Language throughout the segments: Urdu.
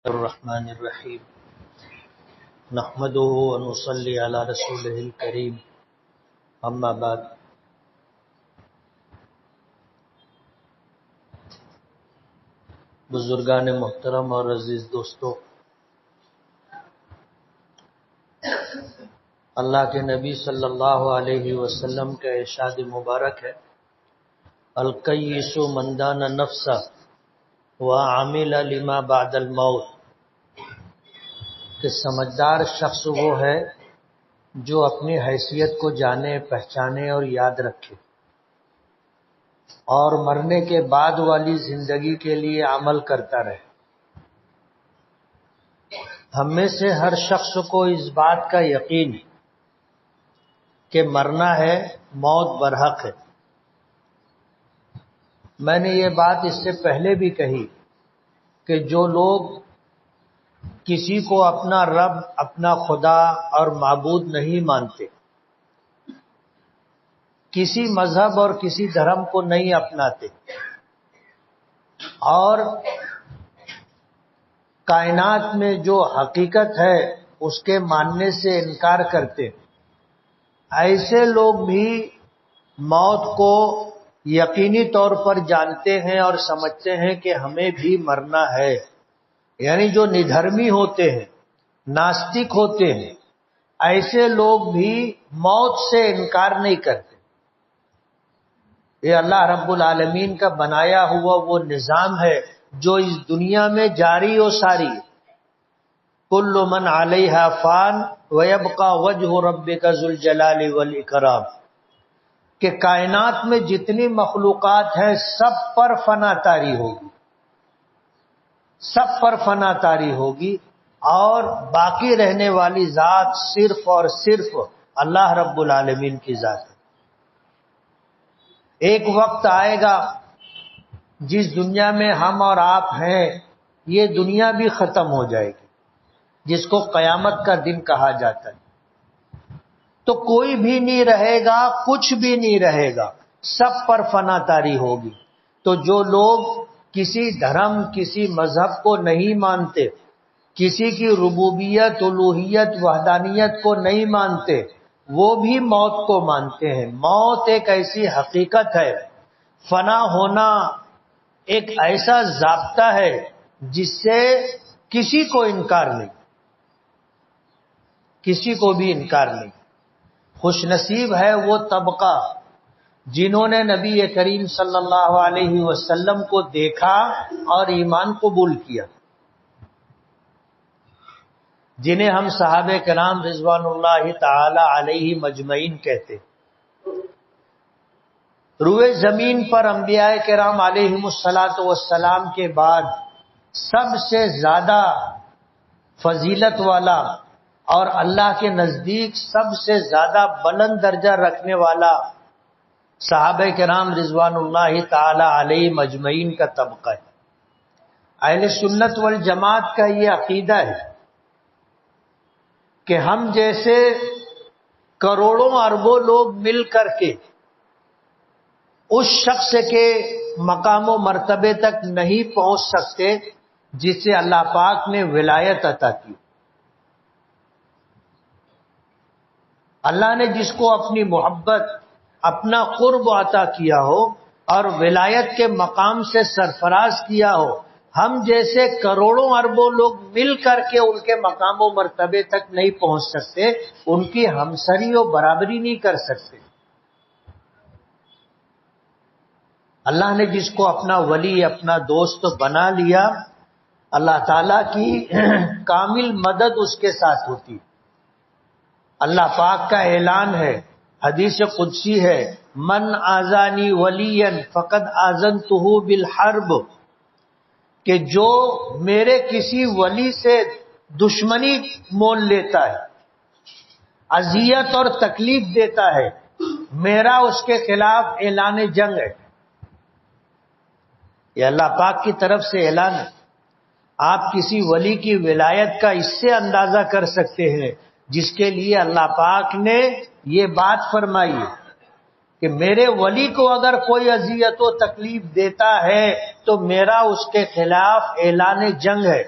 الرحمن الرحیم نحمده ونصلی علی رسوله الکریم اما بعد بزرگان محترم اور عزیز دوستو، اللہ کے نبی صلی اللہ علیہ وسلم کا ارشاد مبارک ہے، الکیس من دان نفسہ وعمل لما بعد الموت، کہ سمجھدار شخص وہ ہے جو اپنی حیثیت کو جانے، پہچانے اور یاد رکھے اور مرنے کے بعد والی زندگی کے لیے عمل کرتا رہے۔ ہم میں سے ہر شخص کو اس بات کا یقین ہے کہ مرنا ہے، موت برحق ہے۔ میں نے یہ بات اس سے پہلے بھی کہی کہ جو لوگ کسی کو اپنا رب، اپنا خدا اور معبود نہیں مانتے، کسی مذہب اور کسی دھرم کو نہیں اپناتے اور کائنات میں جو حقیقت ہے اس کے ماننے سے انکار کرتے، ایسے لوگ بھی موت کو یقینی طور پر جانتے ہیں اور سمجھتے ہیں کہ ہمیں بھی مرنا ہے۔ یعنی جو ندھرمی ہوتے ہیں، ناستک ہوتے ہیں، ایسے لوگ بھی موت سے انکار نہیں کرتے۔ یہ اللہ رب العالمین کا بنایا ہوا وہ نظام ہے جو اس دنیا میں جاری و ساری ہے۔ کل من علیہا فان ویبقى وجہ ربک ذو الجلال والاکرام، کہ کائنات میں جتنی مخلوقات ہیں سب پر فنا طاری ہوگی، سب پر فنا طاری ہوگی، اور باقی رہنے والی ذات صرف اور صرف اللہ رب العالمین کی ذات ہے۔ ایک وقت آئے گا جس دنیا میں ہم اور آپ ہیں یہ دنیا بھی ختم ہو جائے گی، جس کو قیامت کا دن کہا جاتا ہے۔ تو کوئی بھی نہیں رہے گا، کچھ بھی نہیں رہے گا، سب پر فنا طاری ہوگی۔ تو جو لوگ کسی دھرم، کسی مذہب کو نہیں مانتے، کسی کی ربوبیت، الوہیت، وحدانیت کو نہیں مانتے، وہ بھی موت کو مانتے ہیں۔ موت ایک ایسی حقیقت ہے، فنا ہونا ایک ایسا ضابطہ ہے جس سے کسی کو انکار نہیں، کسی کو بھی انکار نہیں۔ خوش نصیب ہے وہ طبقہ جنہوں نے نبی کریم صلی اللہ علیہ وسلم کو دیکھا اور ایمان قبول کیا، جنہیں ہم صحابہ کرام رضوان اللہ تعالی علیہ مجمعین کہتے۔ روئے زمین پر انبیاء کرام علیہم الصلاۃ والسلام کے بعد سب سے زیادہ فضیلت والا اور اللہ کے نزدیک سب سے زیادہ بلند درجہ رکھنے والا صحابہ کرام رضوان اللہ تعالی علیہ مجمعین کا طبقہ ہے۔ اہل سنت والجماعت کا یہ عقیدہ ہے کہ ہم جیسے کروڑوں اربوں لوگ مل کر کے اس شخص کے مقام و مرتبے تک نہیں پہنچ سکتے جس سے اللہ پاک نے ولایت عطا کی۔ اللہ نے جس کو اپنی محبت، اپنا قرب عطا کیا ہو اور ولایت کے مقام سے سرفراز کیا ہو، ہم جیسے کروڑوں اربوں لوگ مل کر کے ان کے مقام و مرتبے تک نہیں پہنچ سکتے، ان کی ہمسری و برابری نہیں کر سکتے۔ اللہ نے جس کو اپنا ولی، اپنا دوست بنا لیا، اللہ تعالیٰ کی کامل مدد اس کے ساتھ ہوتی۔ اللہ پاک کا اعلان ہے، حدیث قدسی ہے، من آذانی ولیا فقد آذنتہ بالحرب، کہ جو میرے کسی ولی سے دشمنی مول لیتا ہے، اذیت اور تکلیف دیتا ہے، میرا اس کے خلاف اعلان جنگ ہے۔ یہ اللہ پاک کی طرف سے اعلان ہے۔ آپ کسی ولی کی ولایت کا اس سے اندازہ کر سکتے ہیں جس کے لیے اللہ پاک نے یہ بات فرمائی ہے کہ میرے ولی کو اگر کوئی اذیت و تکلیف دیتا ہے تو میرا اس کے خلاف اعلان جنگ ہے۔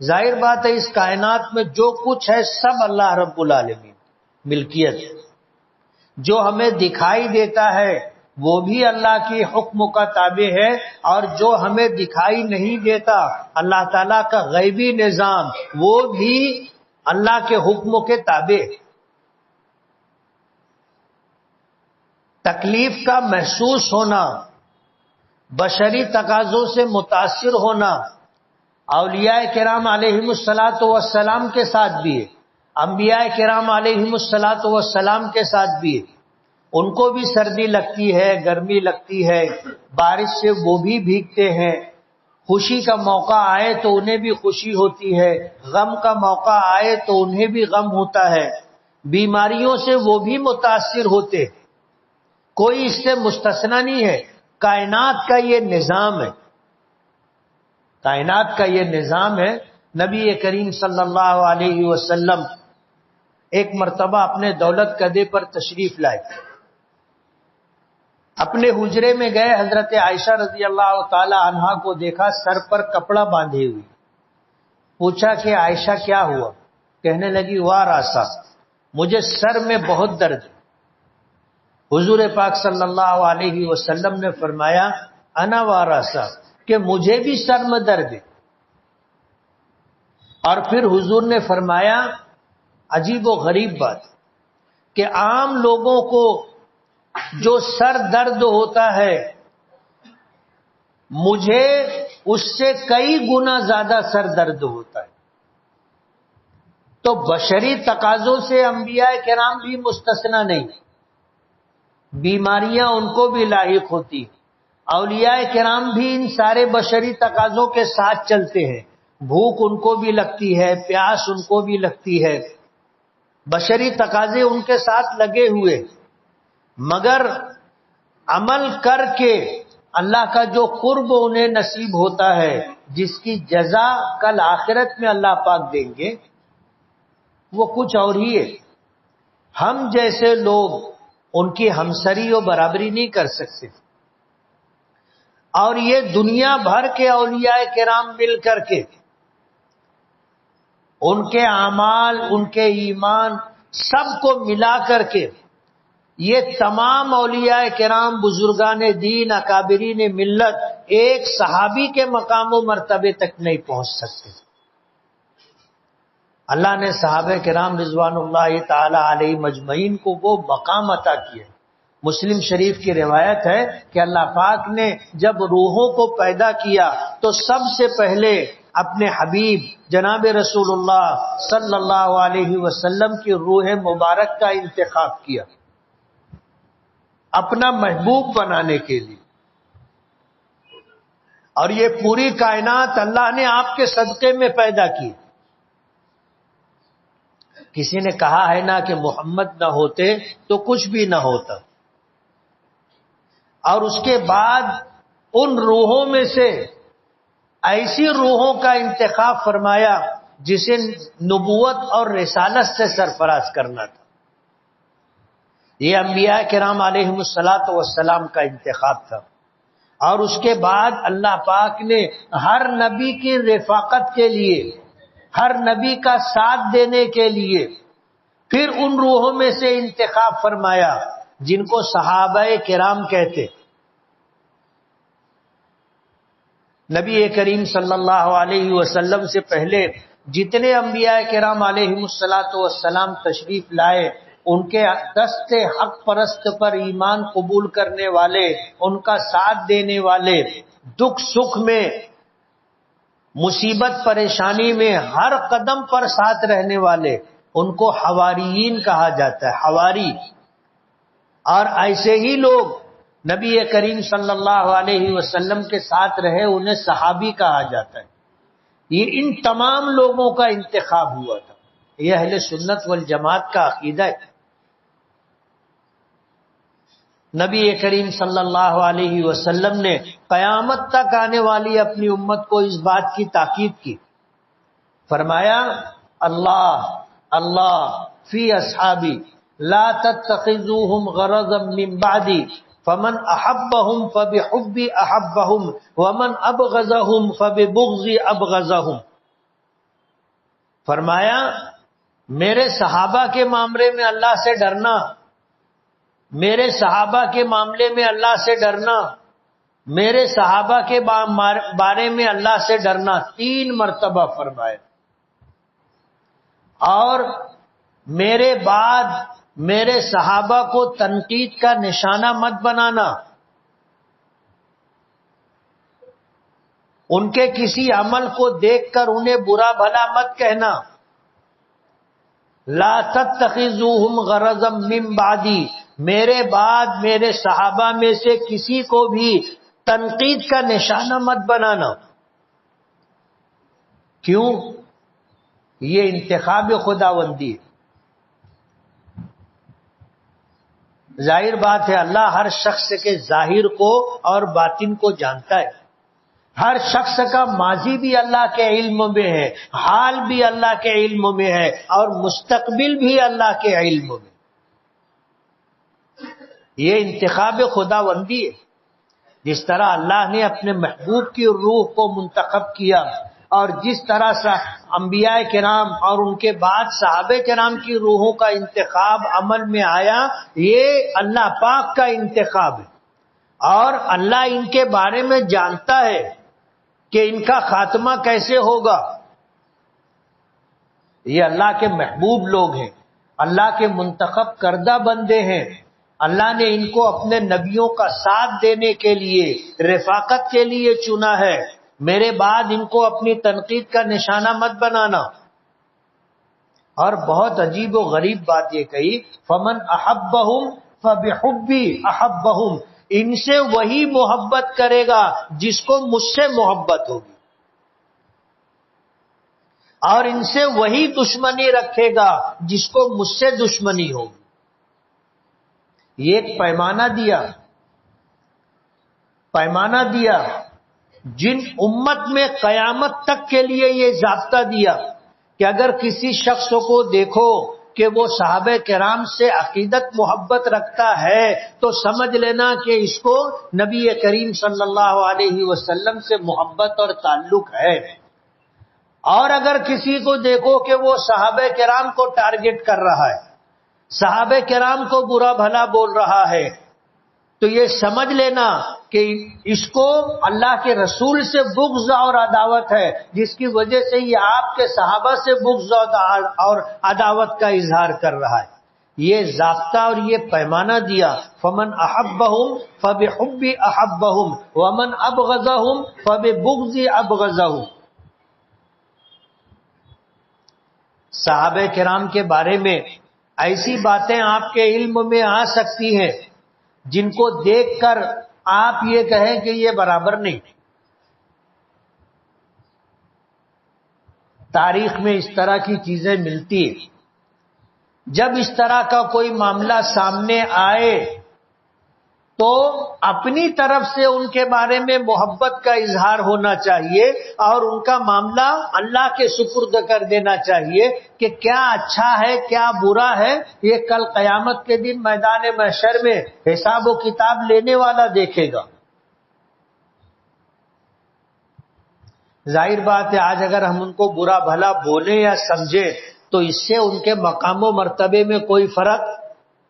ظاہر بات ہے اس کائنات میں جو کچھ ہے سب اللہ رب العالمین ملکیت. جو ہمیں دکھائی دیتا ہے وہ بھی اللہ کی حکم کا تابع ہے، اور جو ہمیں دکھائی نہیں دیتا اللہ تعالیٰ کا غیبی نظام وہ بھی اللہ کے حکم کے تابع. تکلیف کا محسوس ہونا، بشری تقاضوں سے متاثر ہونا اولیاء کرام علیہم الصلاۃ والسلام کے ساتھ بھی ہے، انبیاء کرام علیہم الصلاۃ والسلام کے ساتھ بھی ہے. ان کو بھی سردی لگتی ہے، گرمی لگتی ہے، بارش سے وہ بھی بھیگتے ہیں. خوشی کا موقع آئے تو انہیں بھی خوشی ہوتی ہے، غم کا موقع آئے تو انہیں بھی غم ہوتا ہے. بیماریوں سے وہ بھی متاثر ہوتے، کوئی اس سے مستثنا نہیں ہے. کائنات کا یہ نظام ہے، کائنات کا یہ نظام ہے. نبی کریم صلی اللہ علیہ وسلم ایک مرتبہ اپنے دولت کدے پر تشریف لائے، اپنے حجرے میں گئے، حضرت عائشہ رضی اللہ تعالی عنہا کو دیکھا سر پر کپڑا باندھے ہوئی. پوچھا کہ عائشہ کیا ہوا؟ کہنے لگی واہ راسا مجھے سر میں بہت درد ہے. حضور پاک صلی اللہ علیہ وسلم نے فرمایا انا واراسا، کہ مجھے بھی سر میں درد ہے. اور پھر حضور نے فرمایا عجیب و غریب بات کہ عام لوگوں کو جو سر درد ہوتا ہے مجھے اس سے کئی گنا زیادہ سر درد ہوتا ہے. تو بشری تقاضوں سے انبیاء کرام بھی مستثنا نہیں، بیماریاں ان کو بھی لاحق ہوتی. اولیاء کرام بھی ان سارے بشری تقاضوں کے ساتھ چلتے ہیں. بھوک ان کو بھی لگتی ہے، پیاس ان کو بھی لگتی ہے، بشری تقاضے ان کے ساتھ لگے ہوئے. مگر عمل کر کے اللہ کا جو قرب انہیں نصیب ہوتا ہے، جس کی جزا کل آخرت میں اللہ پاک دیں گے، وہ کچھ اور ہی ہے. ہم جیسے لوگ ان کی ہمسری و برابری نہیں کر سکتے. اور یہ دنیا بھر کے اولیاء کرام مل کر کے ان کے اعمال، ان کے ایمان سب کو ملا کر کے یہ تمام اولیاء کرام، بزرگان دین، اکابرین ملت ایک صحابی کے مقام و مرتبے تک نہیں پہنچ سکتے. اللہ نے صحابہ کرام رضوان اللہ تعالی علیہ مجمعین کو وہ مقام عطا کیا. مسلم شریف کی روایت ہے کہ اللہ پاک نے جب روحوں کو پیدا کیا تو سب سے پہلے اپنے حبیب جناب رسول اللہ صلی اللہ علیہ وسلم کی روح مبارک کا انتخاب کیا اپنا محبوب بنانے کے لیے. اور یہ پوری کائنات اللہ نے آپ کے صدقے میں پیدا کی. کسی نے کہا ہے نا کہ محمد نہ ہوتے تو کچھ بھی نہ ہوتا. اور اس کے بعد ان روحوں میں سے ایسی روحوں کا انتخاب فرمایا جسے نبوت اور رسالت سے سرفراز کرنا تھا. یہ انبیاء کرام علیہم الصلاۃ والسلام کا انتخاب تھا. اور اس کے بعد اللہ پاک نے ہر نبی کی رفاقت کے لیے، ہر نبی کا ساتھ دینے کے لیے پھر ان روحوں میں سے انتخاب فرمایا جن کو صحابہ کرام کہتے. نبی کریم صلی اللہ علیہ وسلم سے پہلے جتنے انبیاء کرام علیہم الصلاۃ والسلام تشریف لائے، ان کے دست حق پرست پر ایمان قبول کرنے والے، ان کا ساتھ دینے والے، دکھ سکھ میں، مصیبت پریشانی میں ہر قدم پر ساتھ رہنے والے، ان کو حواریین کہا جاتا ہے، حواری. اور ایسے ہی لوگ نبی کریم صلی اللہ علیہ وسلم کے ساتھ رہے، انہیں صحابی کہا جاتا ہے. یہ ان تمام لوگوں کا انتخاب ہوا تھا. یہ اہل سنت والجماعت کا عقیدہ ہے. نبی کریم صلی اللہ علیہ وسلم نے قیامت تک آنے والی اپنی امت کو اس بات کی تاکید کی. فرمایا اللہ اللہ فی اصحابی لا تتخذوهم غرضا من بعدی فمن احبهم فبحبی احبهم ومن ابغضهم فببغضی ابغضهم. فرمایا میرے صحابہ کے معاملے میں اللہ سے ڈرنا، میرے صحابہ کے معاملے میں اللہ سے ڈرنا، میرے صحابہ کے بارے میں اللہ سے ڈرنا، 3 مرتبہ فرمایا. اور میرے بعد میرے صحابہ کو تنقید کا نشانہ مت بنانا، ان کے کسی عمل کو دیکھ کر انہیں برا بھلا مت کہنا. لا تتخذوہم غرضا من بعدی، میرے بعد میرے صحابہ میں سے کسی کو بھی تنقید کا نشانہ مت بنانا. کیوں؟ یہ انتخاب خداوندی ہے. ظاہر بات ہے اللہ ہر شخص کے ظاہر کو اور باطن کو جانتا ہے. ہر شخص کا ماضی بھی اللہ کے علم میں ہے، حال بھی اللہ کے علم میں ہے، اور مستقبل بھی اللہ کے علم میں. یہ انتخاب خداوندی ہے. جس طرح اللہ نے اپنے محبوب کی روح کو منتخب کیا، اور جس طرح سے انبیاء کرام اور ان کے بعد صحابہ کرام کی روحوں کا انتخاب عمل میں آیا، یہ اللہ پاک کا انتخاب ہے. اور اللہ ان کے بارے میں جانتا ہے کہ ان کا خاتمہ کیسے ہوگا. یہ اللہ کے محبوب لوگ ہیں، اللہ کے منتخب کردہ بندے ہیں. اللہ نے ان کو اپنے نبیوں کا ساتھ دینے کے لیے، رفاقت کے لیے چنا ہے. میرے بعد ان کو اپنی تنقید کا نشانہ مت بنانا. اور بہت عجیب و غریب بات یہ کہی، فمن احبہم فبحبی احبہم، ان سے وہی محبت کرے گا جس کو مجھ سے محبت ہوگی، اور ان سے وہی دشمنی رکھے گا جس کو مجھ سے دشمنی ہوگی. یہ ایک پیمانہ دیا جن امت میں قیامت تک کے لیے یہ ضابطہ دیا کہ اگر کسی شخص کو دیکھو کہ وہ صحابہ کرام سے عقیدت محبت رکھتا ہے تو سمجھ لینا کہ اس کو نبی کریم صلی اللہ علیہ وسلم سے محبت اور تعلق ہے. اور اگر کسی کو دیکھو کہ وہ صحابہ کرام کو ٹارگٹ کر رہا ہے، صحابہ کرام کو برا بھلا بول رہا ہے، تو یہ سمجھ لینا کہ اس کو اللہ کے رسول سے بغض اور عداوت ہے، جس کی وجہ سے یہ آپ کے صحابہ سے بغض اور عداوت کا اظہار کر رہا ہے. یہ ضابطہ اور یہ پیمانہ دیا، فمن احبہم فبحبی احبہم ومن ابغضہم فببغضی ابغضہم. صحابہ کرام کے بارے میں ایسی باتیں آپ کے علم میں آ سکتی ہیں جن کو دیکھ کر آپ یہ کہیں کہ یہ برابر نہیں. تاریخ میں اس طرح کی چیزیں ملتی ہیں. جب اس طرح کا کوئی معاملہ سامنے آئے تو اپنی طرف سے ان کے بارے میں محبت کا اظہار ہونا چاہیے اور ان کا معاملہ اللہ کے سپرد کر دینا چاہیے کہ کیا اچھا ہے کیا برا ہے، یہ کل قیامت کے دن میدان محشر میں حساب و کتاب لینے والا دیکھے گا. ظاہر بات ہے آج اگر ہم ان کو برا بھلا بولیں یا سمجھیں تو اس سے ان کے مقام و مرتبے میں کوئی فرق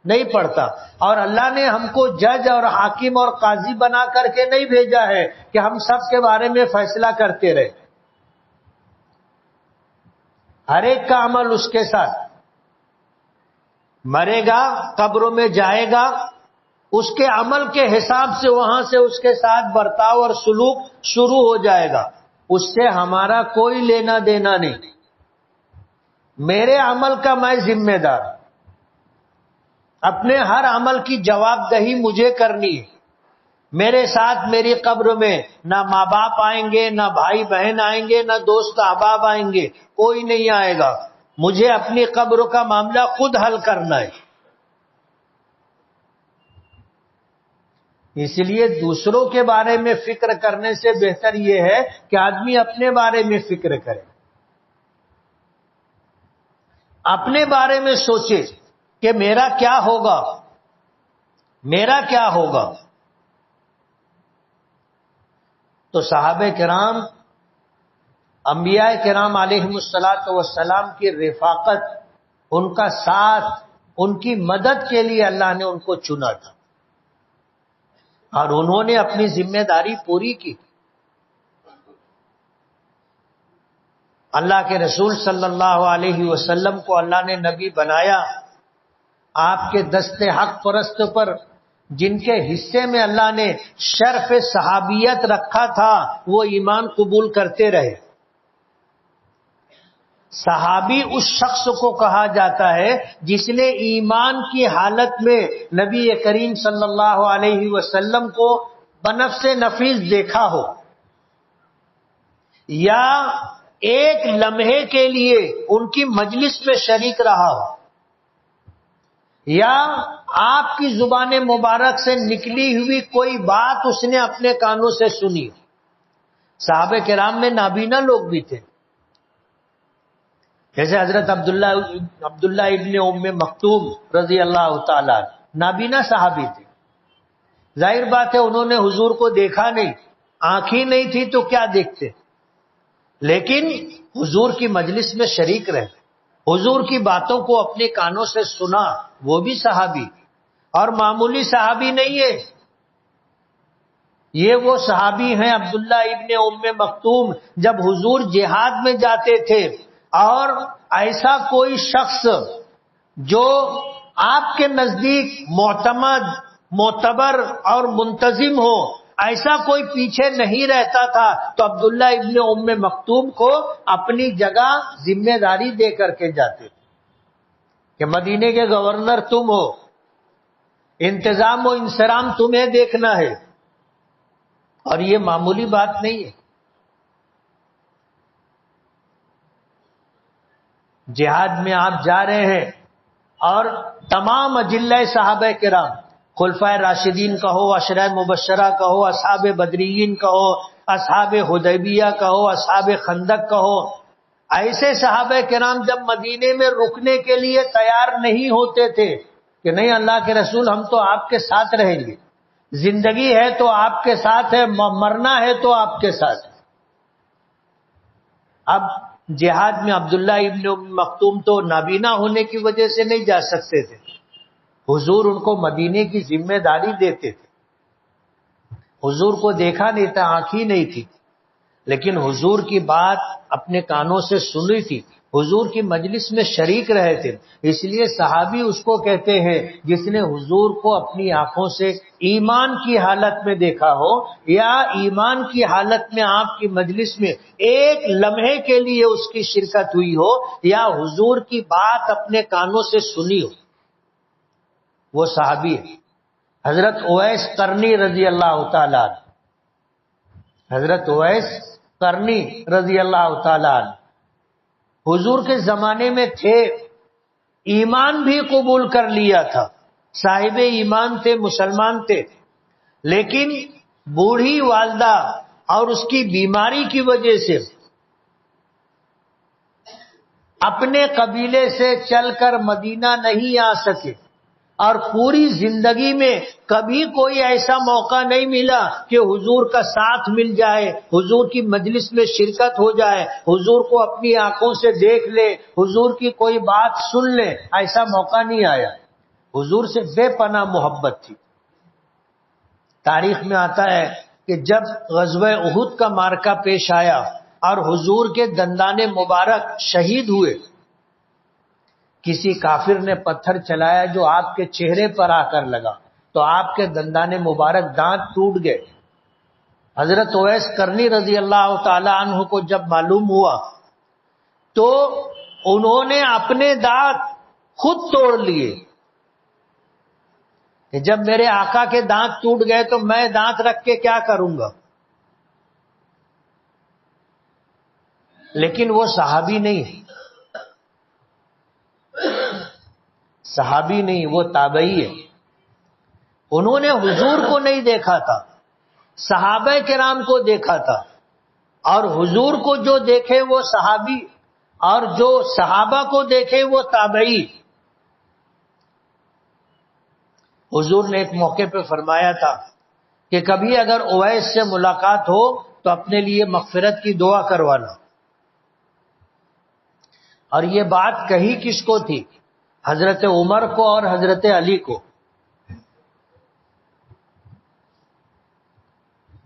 نہیں پڑتا. اور اللہ نے ہم کو جج اور حاکم اور قاضی بنا کر کے نہیں بھیجا ہے کہ ہم سب کے بارے میں فیصلہ کرتے رہے. ہر ایک کا عمل اس کے ساتھ، مرے گا قبروں میں جائے گا، اس کے عمل کے حساب سے وہاں سے اس کے ساتھ برتاؤ اور سلوک شروع ہو جائے گا. اس سے ہمارا کوئی لینا دینا نہیں. میرے عمل کا میں ذمہ دار، اپنے ہر عمل کی جواب دہی مجھے کرنی ہے. میرے ساتھ میری قبر میں نہ ماں باپ آئیں گے، نہ بھائی بہن آئیں گے، نہ دوست احباب آئیں گے، کوئی نہیں آئے گا. مجھے اپنی قبر کا معاملہ خود حل کرنا ہے. اس لیے دوسروں کے بارے میں فکر کرنے سے بہتر یہ ہے کہ آدمی اپنے بارے میں فکر کرے، اپنے بارے میں سوچے کہ میرا کیا ہوگا، میرا کیا ہوگا. تو صحابہ کرام انبیاء کرام علیہم الصلاۃ والسلام کی رفاقت، ان کا ساتھ، ان کی مدد کے لیے اللہ نے ان کو چنا تھا، اور انہوں نے اپنی ذمہ داری پوری کی۔ اللہ کے رسول صلی اللہ علیہ وسلم کو اللہ نے نبی بنایا، آپ کے دست حق پرست پر جن کے حصے میں اللہ نے شرف صحابیت رکھا تھا وہ ایمان قبول کرتے رہے۔ صحابی اس شخص کو کہا جاتا ہے جس نے ایمان کی حالت میں نبی کریم صلی اللہ علیہ وسلم کو بنفس نفیس دیکھا ہو، یا ایک لمحے کے لیے ان کی مجلس میں شریک رہا ہو، یا آپ کی زبان مبارک سے نکلی ہوئی کوئی بات اس نے اپنے کانوں سے سنی۔ صحابہ کرام میں نابینا لوگ بھی تھے، جیسے حضرت عبداللہ ابن ام مکتوم رضی اللہ تعالی نابینا صحابی تھے۔ ظاہر بات ہے انہوں نے حضور کو دیکھا نہیں، آنکھیں نہیں تھی تو کیا دیکھتے، لیکن حضور کی مجلس میں شریک رہے، حضور کی باتوں کو اپنے کانوں سے سنا، وہ بھی صحابی، اور معمولی صحابی نہیں ہے، یہ وہ صحابی ہیں عبداللہ ابن ام مکتوم۔ جب حضور جہاد میں جاتے تھے اور ایسا کوئی شخص جو آپ کے نزدیک معتمد، معتبر اور منتظم ہو، ایسا کوئی پیچھے نہیں رہتا تھا تو عبداللہ ابن ام مکتوم کو اپنی جگہ ذمہ داری دے کر کے جاتے تھے کہ مدینے کے گورنر تم ہو، انتظام و انصرام تمہیں دیکھنا ہے، اور یہ معمولی بات نہیں ہے۔ جہاد میں آپ جا رہے ہیں اور تمام اجلہ صحابہ کرام، خلفائے راشدین کہو، عشرہ مبشرہ کہو، اصحاب بدریین کہو، اصحاب حدیبیہ کہو، اصحاب خندق کہو، ایسے صحابہ کرام جب مدینے میں رکنے کے لیے تیار نہیں ہوتے تھے کہ نہیں اللہ کے رسول ہم تو آپ کے ساتھ رہیں گے، زندگی ہے تو آپ کے ساتھ ہے، مرنا ہے تو آپ کے ساتھ ہے۔ اب جہاد میں عبداللہ ابن ام مکتوم تو نابینا ہونے کی وجہ سے نہیں جا سکتے تھے، حضور ان کو مدینے کی ذمہ داری دیتے تھے۔ حضور کو دیکھا نہیں تھا، آنکھیں نہیں تھی، لیکن حضور کی بات اپنے کانوں سے سنی تھی، حضور کی مجلس میں شریک رہے تھے، اس لیے صحابی اس کو کہتے ہیں جس نے حضور کو اپنی آنکھوں سے ایمان کی حالت میں دیکھا ہو، یا ایمان کی حالت میں آپ کی مجلس میں ایک لمحے کے لیے اس کی شرکت ہوئی ہو، یا حضور کی بات اپنے کانوں سے سنی ہو، وہ صحابی ہے۔ حضرت اویس قرنی رضی اللہ تعالی عنہ، حضرت اویس قرنی رضی اللہ تعالی عنہ حضور کے زمانے میں تھے، ایمان بھی قبول کر لیا تھا، صاحب ایمان تھے، مسلمان تھے، لیکن بوڑھی والدہ اور اس کی بیماری کی وجہ سے اپنے قبیلے سے چل کر مدینہ نہیں آ سکے، اور پوری زندگی میں کبھی کوئی ایسا موقع نہیں ملا کہ حضور کا ساتھ مل جائے، حضور کی مجلس میں شرکت ہو جائے، حضور کو اپنی آنکھوں سے دیکھ لے، حضور کی کوئی بات سن لے، ایسا موقع نہیں آیا۔ حضور سے بے پناہ محبت تھی۔ تاریخ میں آتا ہے کہ جب غزوہ احد کا معرکہ پیش آیا اور حضور کے دندان مبارک شہید ہوئے، کسی کافر نے پتھر چلایا جو آپ کے چہرے پر آ کر لگا تو آپ کے دندان مبارک دانت ٹوٹ گئے۔ حضرت اویس قرنی رضی اللہ تعالی عنہ کو جب معلوم ہوا تو انہوں نے اپنے دانت خود توڑ لیے کہ جب میرے آقا کے دانت ٹوٹ گئے تو میں دانت رکھ کے کیا کروں گا۔ لیکن وہ صحابی نہیں ہے، صحابی نہیں، وہ تابعی ہے۔ انہوں نے حضور کو نہیں دیکھا تھا، صحابہ کرام کو دیکھا تھا، اور حضور کو جو دیکھے وہ صحابی، اور جو صحابہ کو دیکھے وہ تابعی۔ حضور نے ایک موقع پہ فرمایا تھا کہ کبھی اگر اویس سے ملاقات ہو تو اپنے لیے مغفرت کی دعا کروانا، اور یہ بات کہی کس کو تھی؟ حضرت عمر کو اور حضرت علی کو،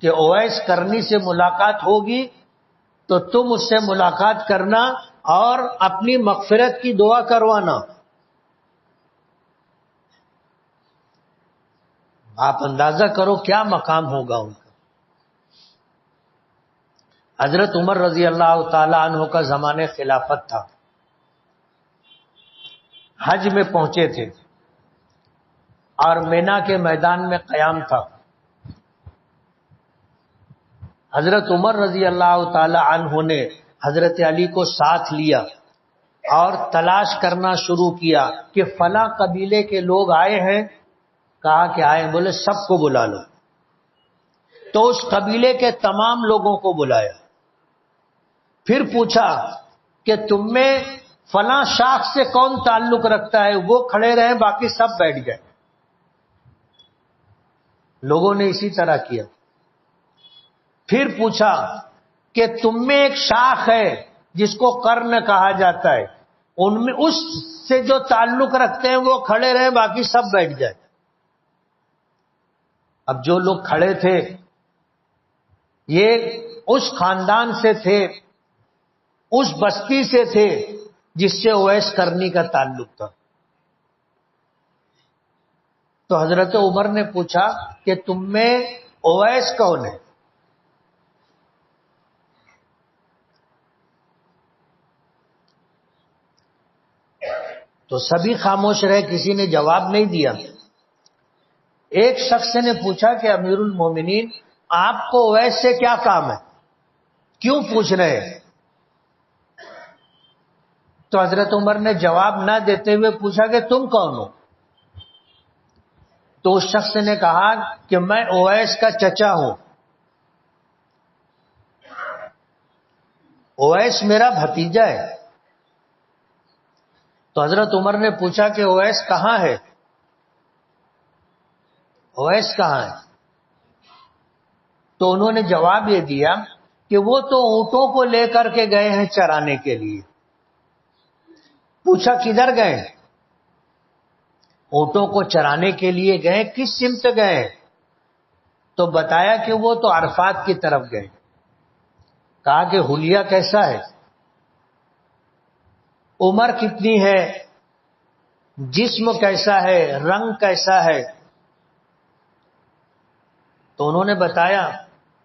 کہ اویس کرنی سے ملاقات ہوگی تو تم اس سے ملاقات کرنا اور اپنی مغفرت کی دعا کروانا۔ آپ اندازہ کرو کیا مقام ہوگا ان کا۔ حضرت عمر رضی اللہ تعالی عنہ کا زمانے خلافت تھا، حج میں پہنچے تھے اور مینا کے میدان میں قیام تھا۔ حضرت عمر رضی اللہ تعالی عنہ نے حضرت علی کو ساتھ لیا اور تلاش کرنا شروع کیا کہ فلاں قبیلے کے لوگ آئے ہیں۔ کہا کہ آئے، بولے سب کو بلا لو۔ تو اس قبیلے کے تمام لوگوں کو بلایا، پھر پوچھا کہ تم میں فلاں شاخ سے کون تعلق رکھتا ہے؟ وہ کھڑے رہے، باقی سب بیٹھ گئے۔ لوگوں نے اسی طرح کیا۔ پھر پوچھا کہ تم میں ایک شاخ ہے جس کو قرن کہا جاتا ہے، ان میں اس سے جو تعلق رکھتے ہیں وہ کھڑے رہے، باقی سب بیٹھ جائے۔ اب جو لوگ کھڑے تھے یہ اس خاندان سے تھے، اس بستی سے تھے جس سے اویس کرنی کا تعلق تھا۔ تو حضرت عمر نے پوچھا کہ تم میں اویس کون ہے؟ تو سبھی خاموش رہے، کسی نے جواب نہیں دیا۔ ایک شخص نے پوچھا کہ امیر المومنین، آپ کو اویس سے کیا کام ہے؟ کیوں پوچھ رہے ہیں؟ تو حضرت عمر نے جواب نہ دیتے ہوئے پوچھا کہ تم کون ہو؟ تو اس شخص نے کہا کہ میں اویس کا چچا ہوں، اویس میرا بھتیجا ہے۔ تو حضرت عمر نے پوچھا کہ اویس کہاں ہے؟ اویس کہاں ہے؟ تو انہوں نے جواب یہ دیا کہ وہ تو اونٹوں کو لے کر کے گئے ہیں چرانے کے لیے۔ پوچھا کدھر گئے؟ اونٹوں کو چرانے کے لیے گئے، کس سمت گئے؟ تو بتایا کہ وہ تو عرفات کی طرف گئے۔ کہا کہ حلیہ کیسا ہے؟ عمر کتنی ہے؟ جسم کیسا ہے؟ رنگ کیسا ہے؟ تو انہوں نے بتایا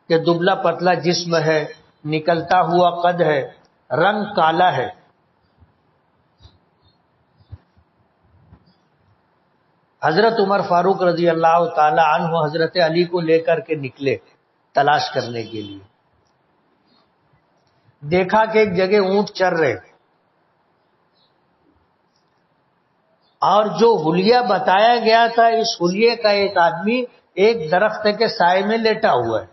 کہ دبلا پتلا جسم ہے، نکلتا ہوا قد ہے، رنگ کالا ہے۔ حضرت عمر فاروق رضی اللہ تعالی عنہ حضرت علی کو لے کر کے نکلے تلاش کرنے کے لیے۔ دیکھا کہ ایک جگہ اونٹ چر رہے، اور جو حلیہ بتایا گیا تھا اس حلیے کا ایک آدمی ایک درخت کے سائے میں لیٹا ہوا ہے۔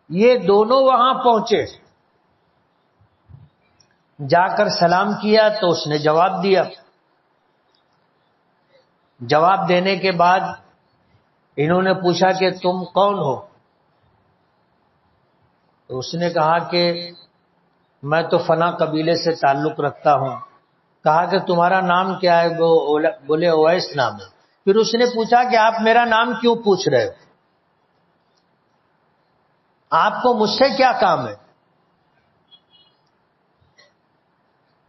یہ دونوں وہاں پہنچے، جا کر سلام کیا تو اس نے جواب دیا۔ جواب دینے کے بعد انہوں نے پوچھا کہ تم کون ہو؟ تو اس نے کہا کہ میں تو فلاں قبیلے سے تعلق رکھتا ہوں۔ کہا کہ تمہارا نام کیا ہے؟ وہ بولے اویس نام ہے۔ پھر اس نے پوچھا کہ آپ میرا نام کیوں پوچھ رہے ہو؟ آپ کو مجھ سے کیا کام ہے؟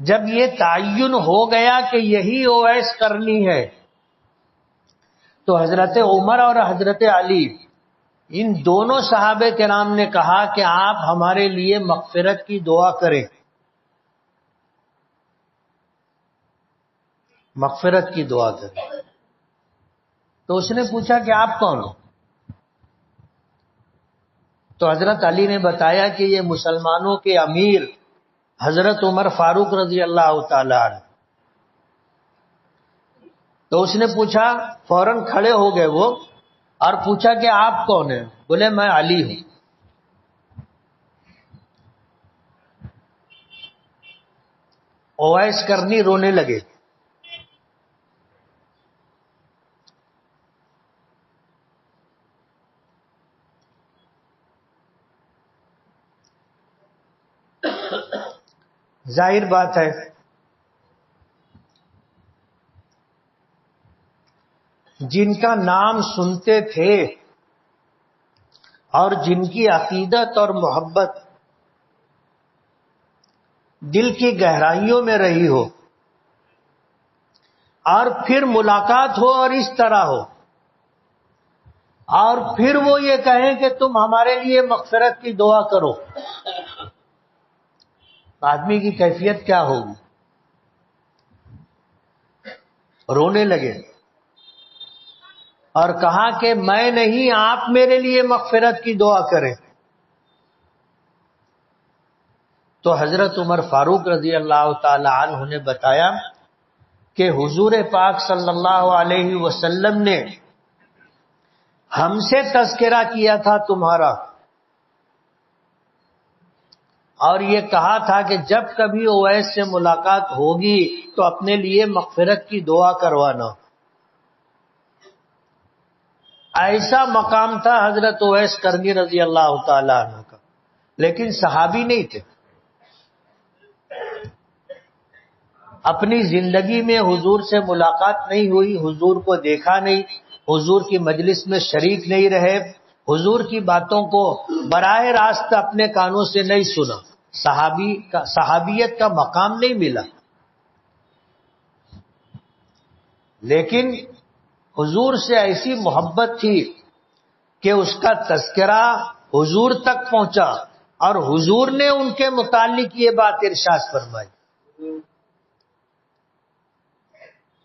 جب یہ تعین ہو گیا کہ یہی اویس کرنی ہے تو حضرت عمر اور حضرت علی ان دونوں صحابہ کرام نے کہا کہ آپ ہمارے لیے مغفرت کی دعا کریں، مغفرت کی دعا کریں۔ تو اس نے پوچھا کہ آپ کون ہو؟ تو حضرت علی نے بتایا کہ یہ مسلمانوں کے امیر حضرت عمر فاروق رضی اللہ تعالی عنہ۔ تو اس نے پوچھا، فوراً کھڑے ہو گئے وہ اور پوچھا کہ آپ کون ہیں؟ بولے میں علی ہوں۔ اویس کرنی رونے لگے۔ ظاہر بات ہے جن کا نام سنتے تھے اور جن کی عقیدت اور محبت دل کی گہرائیوں میں رہی ہو، اور پھر ملاقات ہو اور اس طرح ہو، اور پھر وہ یہ کہیں کہ تم ہمارے لیے مغفرت کی دعا کرو، آدمی کی کیفیت کیا ہوگی؟ رونے لگے اور کہا کہ میں نہیں، آپ میرے لیے مغفرت کی دعا کریں۔ تو حضرت عمر فاروق رضی اللہ تعالی عنہ نے بتایا کہ حضور پاک صلی اللہ علیہ وسلم نے ہم سے تذکرہ کیا تھا تمہارا، اور یہ کہا تھا کہ جب کبھی اویس سے ملاقات ہوگی تو اپنے لیے مغفرت کی دعا کروانا۔ ایسا مقام تھا حضرت اویس کرنی رضی اللہ تعالی عنہ کا، لیکن صحابی نہیں تھے۔ اپنی زندگی میں حضور سے ملاقات نہیں ہوئی، حضور کو دیکھا نہیں، حضور کی مجلس میں شریک نہیں رہے، حضور کی باتوں کو براہ راست اپنے کانوں سے نہیں سنا، صحابیت کا مقام نہیں ملا۔ لیکن حضور سے ایسی محبت تھی کہ اس کا تذکرہ حضور تک پہنچا، اور حضور نے ان کے متعلق یہ بات ارشاد فرمائی۔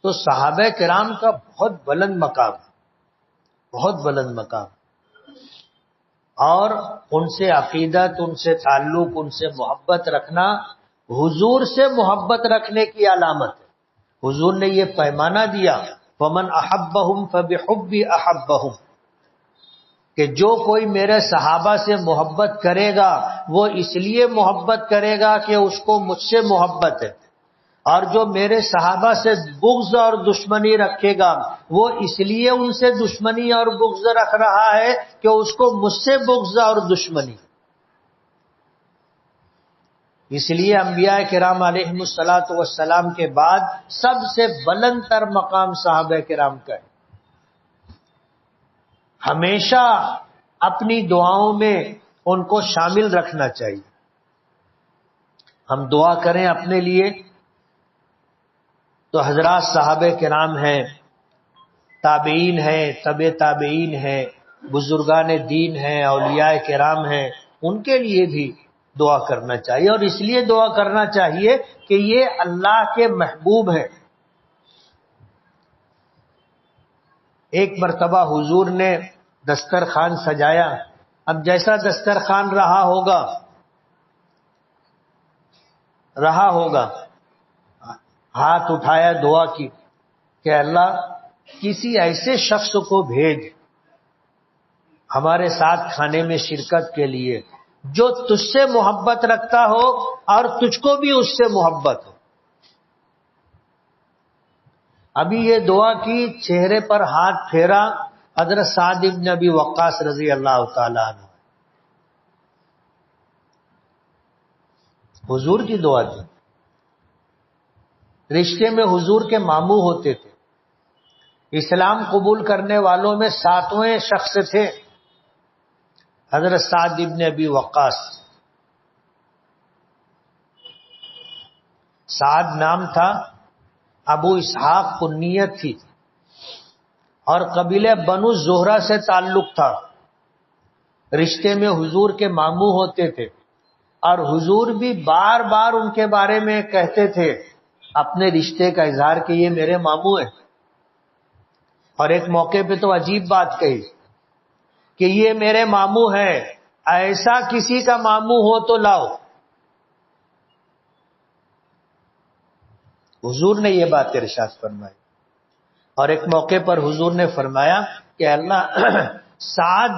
تو صحابہ کرام کا بہت بلند مقام، بہت بلند مقام، اور ان سے عقیدت، ان سے تعلق، ان سے محبت رکھنا حضور سے محبت رکھنے کی علامت ہے۔ حضور نے یہ پیمانہ دیا، فَمَنْ أَحَبَّهُمْ فَبِحُبِّي أَحَبَّهُمْ، کہ جو کوئی میرے صحابہ سے محبت کرے گا وہ اس لیے محبت کرے گا کہ اس کو مجھ سے محبت ہے، اور جو میرے صحابہ سے بغض اور دشمنی رکھے گا وہ اس لیے ان سے دشمنی اور بغض رکھ رہا ہے کہ اس کو مجھ سے بغض اور دشمنی۔ اس لیے انبیاء کرام علیہم الصلاۃ والسلام کے بعد سب سے بلند تر مقام صحابہ کرام کا ہے۔ ہمیشہ اپنی دعاؤں میں ان کو شامل رکھنا چاہیے۔ ہم دعا کریں اپنے لیے تو حضرات صحابہ کرام ہیں، تابعین ہیں، تبع تابعین ہیں، بزرگان دین ہیں، اولیاء کرام ہیں، ان کے لیے بھی دعا کرنا چاہیے، اور اس لیے دعا کرنا چاہیے کہ یہ اللہ کے محبوب ہیں۔ ایک مرتبہ حضور نے دسترخوان سجایا، اب جیسا دسترخوان رہا ہوگا ہاتھ اٹھایا، دعا کی کہ اللہ کسی ایسے شخص کو بھیج ہمارے ساتھ کھانے میں شرکت کے لیے جو تجھ سے محبت رکھتا ہو اور تجھ کو بھی اس سے محبت ہو۔ ابھی یہ دعا کی، چہرے پر ہاتھ پھیرا، حضرت سعد بن ابی وقاص رضی اللہ تعالی عنہ، حضور کی دعا تھی۔ رشتے میں حضور کے ماموں ہوتے تھے، اسلام قبول کرنے والوں میں 7ویں شخص تھے حضرت سعد بن ابی وقاص۔ سعد نام تھا، ابو اسحاق کنیت تھی، اور قبیلہ بنو زہرہ سے تعلق تھا۔ رشتے میں حضور کے ماموں ہوتے تھے، اور حضور بھی بار بار ان کے بارے میں کہتے تھے اپنے رشتے کا اظہار کہ یہ میرے ماموں ہیں۔ اور ایک موقع پہ تو عجیب بات کہی کہ یہ میرے ماموں ہیں، ایسا کسی کا ماموں ہو تو لاؤ۔ حضور نے یہ بات ارشاد فرمائی، اور ایک موقع پر حضور نے فرمایا کہ اللہ سعد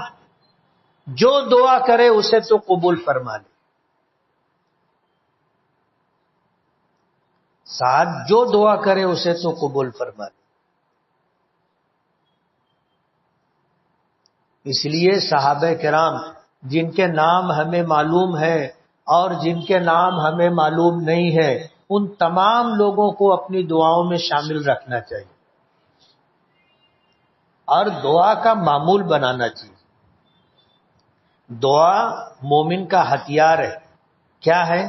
جو دعا کرے اسے تو قبول فرما لے، سعد جو دعا کرے اسے تو قبول فرما لے۔ اس لیے صحابہ کرام جن کے نام ہمیں معلوم ہے، اور جن کے نام ہمیں معلوم نہیں ہے، ان تمام لوگوں کو اپنی دعاؤں میں شامل رکھنا چاہیے اور دعا کا معمول بنانا چاہیے۔ دعا مومن کا ہتھیار ہے۔ کیا ہے؟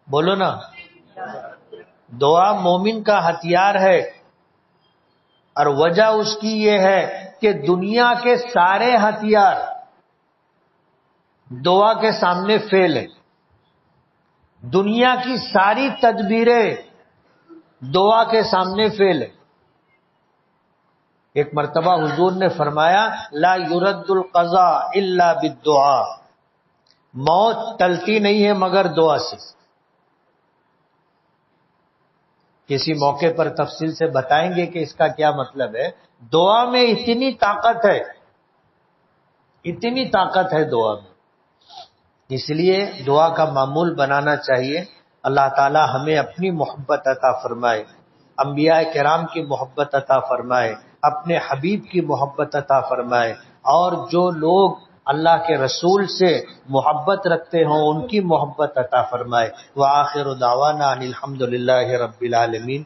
بولو نا۔ دعا مومن کا ہتھیار ہے، اور وجہ اس کی یہ ہے کہ دنیا کے سارے ہتھیار دعا کے سامنے فیل ہے۔ دنیا کی ساری تدبیریں دعا کے سامنے فیل ہے۔ ایک مرتبہ حضور نے فرمایا لا يرد القضاء الا بالدعاء، موت ٹلتی نہیں ہے مگر دعا سے۔ کسی موقع پر تفصیل سے بتائیں گے کہ اس کا کیا مطلب ہے۔ دعا میں اتنی طاقت ہے، اتنی طاقت ہے دعا میں، اس لیے دعا کا معمول بنانا چاہیے۔ اللہ تعالی ہمیں اپنی محبت عطا فرمائے، انبیاء کرام کی محبت عطا فرمائے، اپنے حبیب کی محبت عطا فرمائے، اور جو لوگ اللہ کے رسول سے محبت رکھتے ہوں ان کی محبت عطا فرمائے۔ وآخر دعوانا ان الحمد للہ رب العالمین۔